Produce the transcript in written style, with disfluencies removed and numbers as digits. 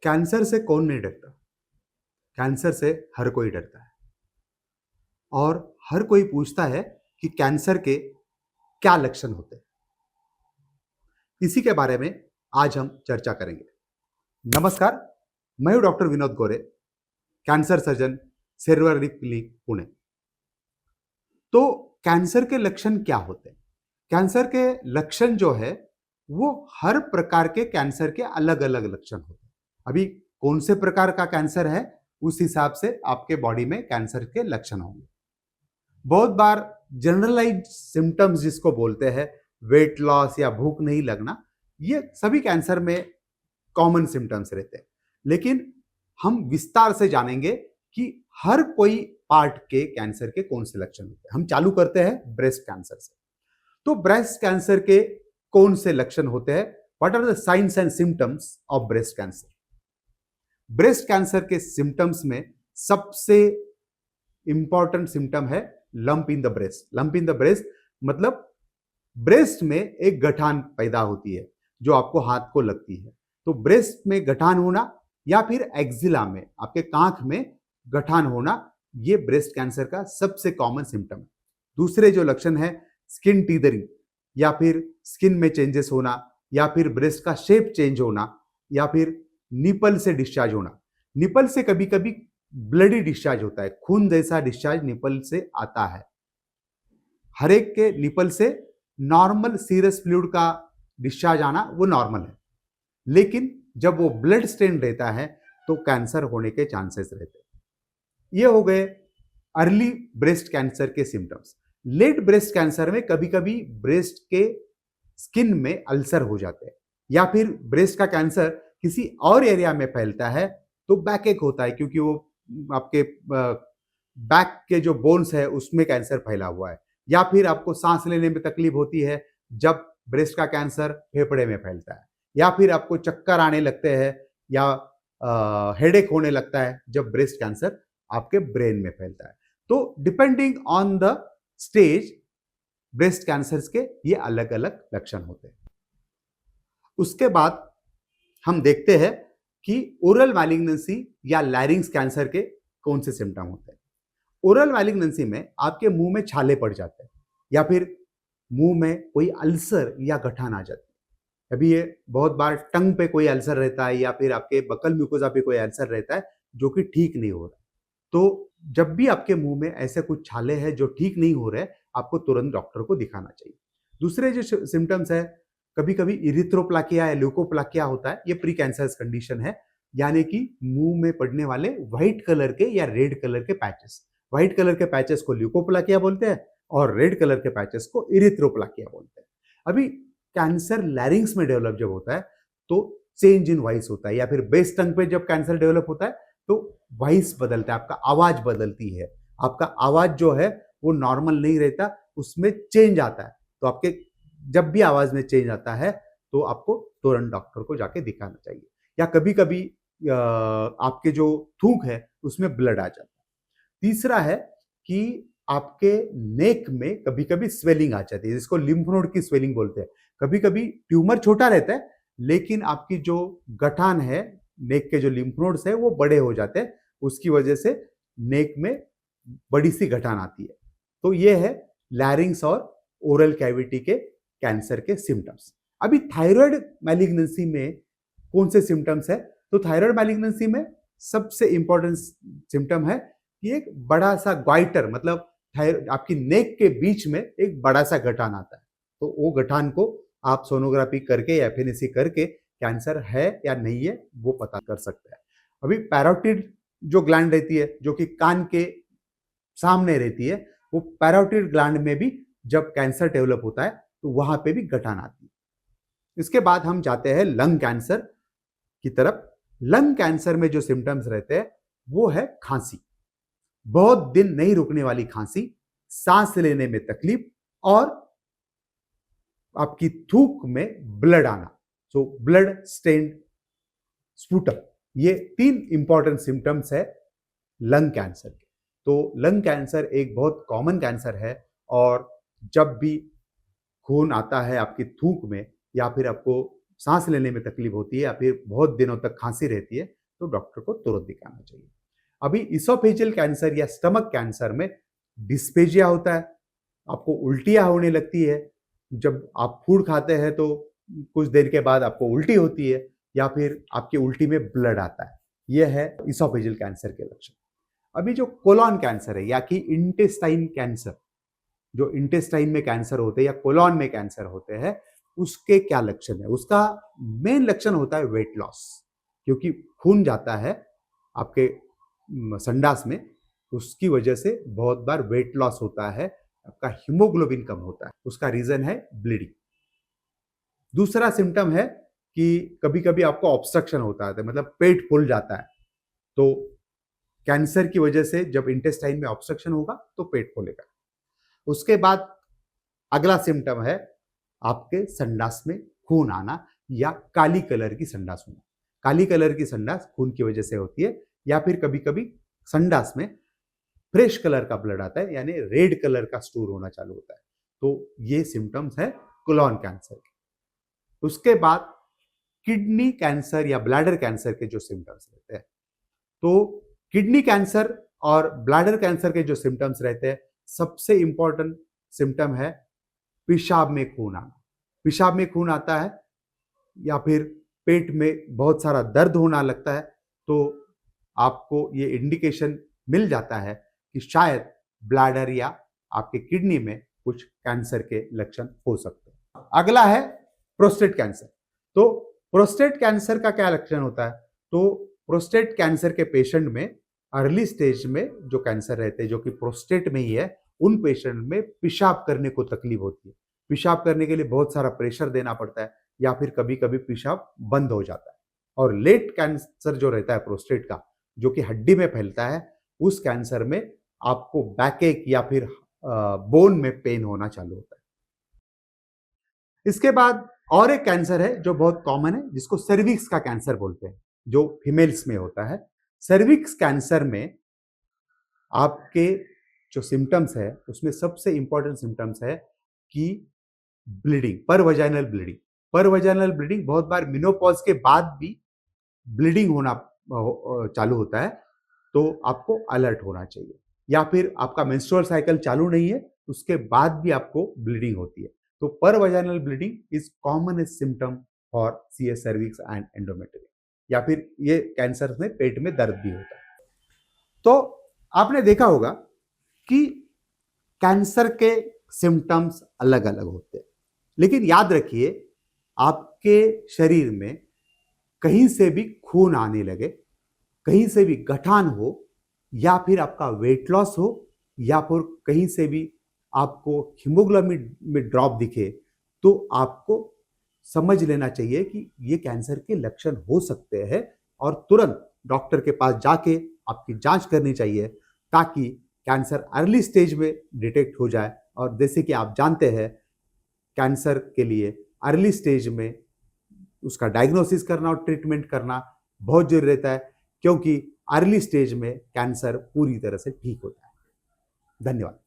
Cancer से कौन नहीं डरता? कैंसर से हर कोई डरता है और हर कोई पूछता है कि कैंसर के क्या लक्षण होते हैं। इसी के बारे में आज हम चर्चा करेंगे। नमस्कार, मैं हूं डॉक्टर विनोद गोरे, कैंसर सर्जन, सेर्वरी क्लिनिक, पुणे। तो कैंसर के लक्षण क्या होते हैं? कैंसर के लक्षण जो है वो हर प्रकार के कैंसर के अलग अलग लक्षण होते हैं। अभी कौन से प्रकार का कैंसर है उस हिसाब से आपके बॉडी में कैंसर के लक्षण होंगे। बहुत बार जनरलाइज सिम्टम्स जिसको बोलते हैं, वेट लॉस या भूख नहीं लगना, ये सभी कैंसर में कॉमन सिम्टम्स रहते हैं। लेकिन हम विस्तार से जानेंगे कि हर कोई पार्ट के कैंसर के कौन से लक्षण होते हैं। हम चालू करते हैं ब्रेस्ट कैंसर से। तो ब्रेस्ट कैंसर के कौन से लक्षण होते हैं? What are the science and symptoms of breast cancer? Breast cancer के सिम्टम्स में सबसे इंपॉर्टेंट सिम्टम है lump in the breast. Lump in the breast मतलब ब्रेस्ट में एक गठान पैदा होती है जो आपको हाथ को लगती है। तो ब्रेस्ट में गठान होना या फिर एक्जिला में, आपके कांख में गठान होना, ये ब्रेस्ट कैंसर का सबसे कॉमन सिम्टम है। दूसरे जो लक्षण है, स्किन टीदरिंग या फिर स्किन में चेंजेस होना या फिर ब्रेस्ट का शेप चेंज होना या फिर निपल से डिस्चार्ज होना। निपल से कभी कभी ब्लडी डिस्चार्ज होता है, खून जैसा डिस्चार्ज निपल से आता है। हर एक के निपल से नॉर्मल सीरस फ्लूइड का डिस्चार्ज आना वो नॉर्मल है, लेकिन जब वो ब्लड स्टेन रहता है तो कैंसर होने के चांसेस रहते हैं। ये हो गए अर्ली ब्रेस्ट कैंसर के सिम्टम्स। लेट ब्रेस्ट कैंसर में कभी कभी ब्रेस्ट के स्किन में अल्सर हो जाते हैं या फिर ब्रेस्ट का कैंसर किसी और एरिया में फैलता है तो बैक एक होता है, क्योंकि वो आपके बैक के जो बोन्स है उसमें कैंसर फैला हुआ है। या फिर आपको सांस लेने में तकलीफ होती है जब ब्रेस्ट का कैंसर फेफड़े में फैलता है, या फिर आपको चक्कर आने लगते हैं या हेडेक होने लगता है जब ब्रेस्ट कैंसर आपके ब्रेन में फैलता है। तो depending on the stage breast cancer के ये अलग अलग लक्षण होते हैं। उसके बाद हम देखते हैं कि ओरल मैलिग्नेंसी या लैरिंग्स कैंसर के कौन से सिम्टम होते हैं। ओरल मैलिग्नेंसी में आपके मुंह में छाले पड़ जाते हैं या फिर मुंह में कोई अल्सर या गठान आ जाती है। अभी ये बहुत बार टंग पे कोई अल्सर रहता है या फिर आपके बकल म्यूकोजा पे कोई अल्सर रहता है जो कि ठीक नहीं हो रहा। तो जब भी आपके मुंह में ऐसे कुछ छाले हैं जो ठीक नहीं हो रहे, आपको तुरंत डॉक्टर को दिखाना चाहिए। दूसरे जो सिम्टम्स है, कभी कभी इरिथ्रोप्लाकिया या ल्यूकोप्लाकिया होता है। ये प्री कैंसरस कंडीशन है, यानी कि मुंह में पड़ने वाले व्हाइट कलर के या रेड कलर के पैचेस। व्हाइट कलर के पैचेस को ल्यूकोप्लाकिया बोलते हैं और रेड कलर के पैचेस को इरिथ्रोप्लाकिया बोलते हैं। अभी कैंसर लैरिंग्स में डेवलप जब होता है तो चेंज इन वॉइस होता है, या फिर बेस टंग पे जब कैंसर डेवलप होता है तो वॉइस बदलता है, आपका आवाज बदलती है। आपका आवाज जो है वो नॉर्मल नहीं रहता, उसमें चेंज आता है। तो आपके जब भी आवाज में चेंज आता है तो आपको तुरंत डॉक्टर को जाके दिखाना चाहिए। या कभी कभी आपके जो थूक है उसमें ब्लड आ जाता है। तीसरा है कि आपके नेक में कभी कभी स्वेलिंग आ जाती है, जिसको लिम्फ नोड की स्वेलिंग बोलते हैं। कभी कभी ट्यूमर छोटा रहता है लेकिन आपकी जो गठान है, नेक के जो लिम्फ नोड्स है वो बड़े हो जाते हैं, उसकी वजह से नेक में बड़ी सी गठान आती है। तो ये है लैरिंग्स और ओरल कैविटी के कैंसर के सिम्टम्स। अभी थायराइड मैलिग्नेंसी में कौन से सिम्टम्स है? तो थायराइड मैलिग्नेंसी में सबसे इंपॉर्टेंट सिम्टम है कि एक बड़ा सा ग्वाइटर, मतलब आपकी नेक के बीच में एक बड़ा सा गठान आता है। तो वो गठान को आप सोनोग्राफी करके या एफएनएसी करके कैंसर है या नहीं है वो पता कर सकते हैं। अभी पैरोटिड जो ग्लैंड रहती है जो कि कान के सामने रहती है, वो पैरोटिड ग्लैंड में भी जब कैंसर डेवलप होता है तो वहां पे भी गठान आती है। इसके बाद हम जाते हैं लंग कैंसर की तरफ। लंग कैंसर में जो सिम्टम्स रहते हैं वो है खांसी, बहुत दिन नहीं रुकने वाली खांसी, सांस लेने में तकलीफ और आपकी थूक में ब्लड आना, सो ब्लड स्टेन्ड स्पूटम। ये 3 इंपॉर्टेंट सिम्टम्स है लंग कैंसर के। तो लंग कैंसर एक बहुत कॉमन कैंसर है और जब भी खून आता है आपकी थूक में या फिर आपको सांस लेने में तकलीफ होती है या फिर बहुत दिनों तक खांसी रहती है तो डॉक्टर को तुरंत दिखाना चाहिए। अभी इसोफेजियल कैंसर या स्टमक कैंसर में डिस्पेजिया होता है, आपको उल्टियां होने लगती है, जब आप फूड खाते हैं तो कुछ देर के बाद आपको उल्टी होती है या फिर आपकी उल्टी में ब्लड आता है। यह है इसोफेजियल कैंसर के लक्षण। अभी जो कोलॉन कैंसर है या कि इंटेस्टाइन कैंसर, जो इंटेस्टाइन में कैंसर होते हैं या कोलॉन में कैंसर होते हैं, उसके क्या लक्षण है? उसका मेन लक्षण होता है वेट लॉस, क्योंकि खून जाता है आपके संडास में, उसकी वजह से बहुत बार वेट लॉस होता है, आपका हीमोग्लोबिन कम होता है, उसका रीजन है ब्लीडिंग। दूसरा सिम्टम है कि कभी कभी आपको ऑब्स्ट्रक्शन होता है, मतलब पेट फूल जाता है। तो कैंसर की वजह से जब इंटेस्टाइन में ऑब्स्ट्रक्शन होगा तो पेट फूलेगा। उसके बाद अगला सिम्टम है आपके संडास में खून आना या काली कलर की संडास होना। काली कलर की संडास खून की वजह से होती है या फिर कभी कभी संडास में फ्रेश कलर का ब्लड आता है, यानी रेड कलर का स्टूल होना चालू होता है। तो ये सिम्टम्स है कोलॉन कैंसर के। उसके बाद किडनी कैंसर या ब्लैडर कैंसर के जो सिम्टम्स रहते हैं, तो किडनी कैंसर और ब्लैडर कैंसर के जो सिम्टम्स रहते हैं, सबसे इंपॉर्टेंट सिम्टम है पेशाब में खून आना। पेशाब में खून आता है या फिर पेट में बहुत सारा दर्द होना लगता है, तो आपको ये इंडिकेशन मिल जाता है कि शायद ब्लैडर या आपके किडनी में कुछ कैंसर के लक्षण हो सकते हैं। अगला है प्रोस्टेट कैंसर। तो प्रोस्टेट कैंसर का क्या लक्षण होता है? तो प्रोस्टेट कैंसर के पेशेंट में अर्ली स्टेज में जो कैंसर रहते हैं, जो कि प्रोस्टेट में ही है, उन पेशेंट में पेशाब करने को तकलीफ होती है। पेशाब करने के लिए बहुत सारा प्रेशर देना पड़ता है या फिर कभी कभी पेशाब बंद हो जाता है। और लेट कैंसर जो रहता है प्रोस्टेट का, जो कि हड्डी में फैलता है, उस कैंसर में आपको बैकएक या फिर बोन में पेन होना चालू होता है। इसके बाद और एक कैंसर है जो बहुत कॉमन है, जिसको सर्विक्स का कैंसर बोलते हैं, जो फीमेल्स में होता है। सर्विक्स कैंसर में आपके जो सिम्टम्स है, उसमें सबसे इंपॉर्टेंट सिम्टम्स है कि ब्लीडिंग, पर वजाइनल ब्लीडिंग। पर वजाइनल ब्लीडिंग बहुत बार मेनोपॉज के बाद भी ब्लीडिंग होना चालू होता है, तो आपको अलर्ट होना चाहिए। या फिर आपका मेंस्ट्रुअल साइकिल चालू नहीं है, उसके बाद भी आपको ब्लीडिंग होती है, तो पर vaginal bleeding is common symptom for CS cervix and endometrium. या फिर ये कैंसर में पेट में दर्द भी होता है। तो आपने देखा होगा कि कैंसर के सिम्टम्स अलग अलग होते हैं, लेकिन याद रखिए, आपके शरीर में कहीं से भी खून आने लगे, कहीं से भी गठान हो, या फिर आपका वेट लॉस हो, या फिर कहीं से भी आपको हीमोग्लोबिन में ड्रॉप दिखे, तो आपको समझ लेना चाहिए कि ये कैंसर के लक्षण हो सकते हैं और तुरंत डॉक्टर के पास जाके आपकी जांच करनी चाहिए, ताकि कैंसर अर्ली स्टेज में डिटेक्ट हो जाए। और जैसे कि आप जानते हैं, कैंसर के लिए अर्ली स्टेज में उसका डायग्नोसिस करना और ट्रीटमेंट करना बहुत जरूरी रहता है, क्योंकि अर्ली स्टेज में कैंसर पूरी तरह से ठीक होता है। धन्यवाद।